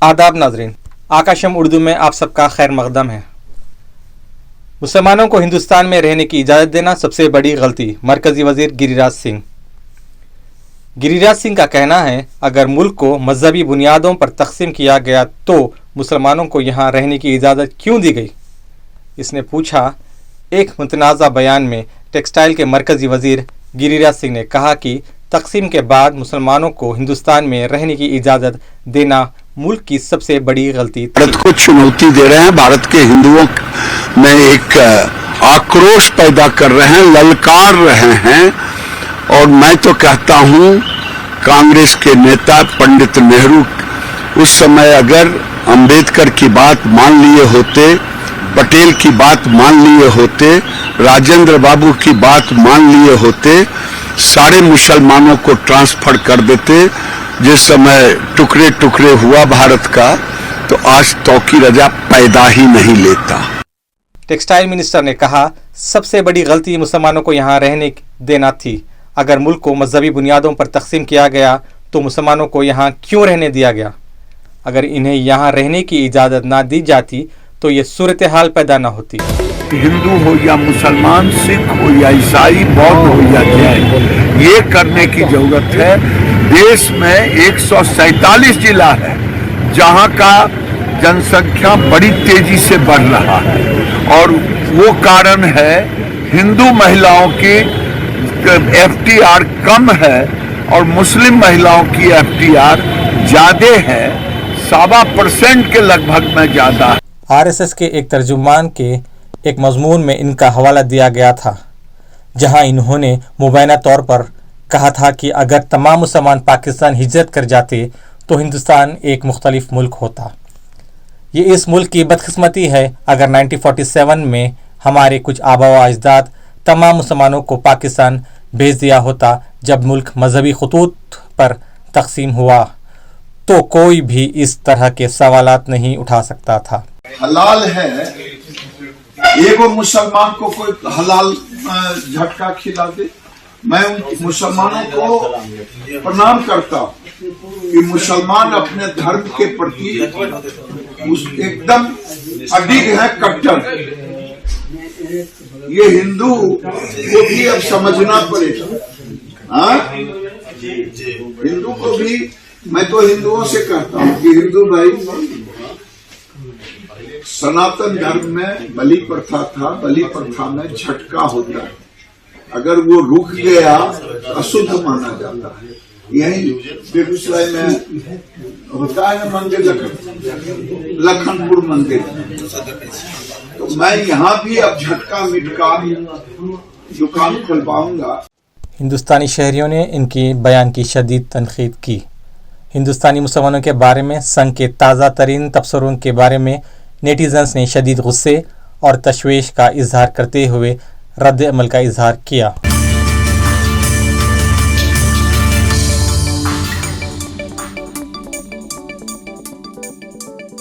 आदाब नाजरीन, आकाशम उर्दू में आप सबका खैर मकदम है। मुसलमानों को हिंदुस्तान में रहने की इजाज़त देना सबसे बड़ी गलती, मरकज़ी वज़ीर गिरिराज सिंह। गिरिराज सिंह का कहना है, अगर मुल्क को मजहबी बुनियादों पर तकसीम किया गया तो मुसलमानों को यहाँ रहने की इजाज़त क्यों दी गई। इसने पूछा। एक मुतनाज़ा बयान में टेक्सटाइल के मरकज़ी वज़ीर गिरिराज सिंह ने कहा कि तकसीम के बाद मुसलमानों को हिंदुस्तान में रहने की इजाज़त देना मुल्क की सबसे बड़ी गलती थी। भारत को चुनौती दे रहे हैं, भारत के हिंदुओं में एक आक्रोश पैदा कर रहे हैं, ललकार रहे हैं। और मैं तो कहता हूं, कांग्रेस के नेता पंडित नेहरू उस समय अगर अंबेडकर की बात मान लिए होते, पटेल की बात मान लिए होते, राजेंद्र बाबू की बात मान लिए होते, सारे मुसलमानों को ट्रांसफर कर देते। जिस समय टुकड़े टुकड़े हुआ भारत का, तो आज तौकी रजा पैदा ही नहीं लेता। टेक्सटाइल मिनिस्टर ने कहा, सबसे बड़ी गलती मुसलमानों को यहाँ रहने देना थी। अगर मुल्क को मजहबी बुनियादों पर तकसीम किया गया तो मुसलमानों को यहाँ क्यों रहने दिया गया। अगर इन्हें यहाँ रहने की इजाज़त ना दी जाती तो ये सूरत हाल पैदा ना होती। हिंदू हो या मुसलमान, सिख हो या ईसाई, बौद्ध हो या जैन, ये करने की जरूरत है। देश में 147 जिला है जहां का जनसंख्या बड़ी तेजी से बढ़ रहा है, और वो कारण है हिंदू महिलाओं की एफटीआर कम है और मुस्लिम महिलाओं की एफटीआर ज्यादा है, 7% के लगभग में ज्यादा है। आरएसएस के एक तर्जुमान के एक मजमून में इनका हवाला दिया गया था, जहां इन्होंने मुबैना तौर पर कहा था कि अगर तमाम मुसलमान पाकिस्तान हिजरत कर जाते तो हिंदुस्तान एक मुख्तलिफ मुल्क होता। ये इस मुल्क की बदकिस्मती है अगर 1947 में हमारे कुछ आबा व अजदाद तमाम मुसलमानों को पाकिस्तान भेज दिया होता। जब मुल्क मजहबी खतूत पर तकसीम हुआ तो कोई भी इस तरह के सवालात नहीं उठा सकता था। हलाल है, एक और मुसलमान को कोई हलाल झटका खिला दे। मैं उन मुसलमानों को प्रणाम करता हूँ कि मुसलमान अपने धर्म के प्रति एकदम अडिग है, कट्टर। ये हिंदू को भी अब समझना पड़ेगा। हाँ, हिंदू को भी, मैं तो हिंदुओं से कहता हूँ कि हिंदू भाई, सनातन धर्म में बलि प्रथा था, बलि प्रथा में झटका होता है, अगर वो रुक गया तो अशुद्ध माना जाता है। यही बेगूसराय में होता है ना मंदिर, लखनपुर मंदिर। तो मैं यहाँ भी अब झटका मिटका दुकान खुलवाऊंगा। हिंदुस्तानी शहरियों ने इनकी बयान की शदीद तनकीद की। हिंदुस्तानी मुसलमानों के बारे में संघ के ताज़ा तरीन तबसरों के बारे में नेटिजन्स ने शदीद गुस्से और तशवीश का इजहार करते हुए रद्द अमल का इजहार किया।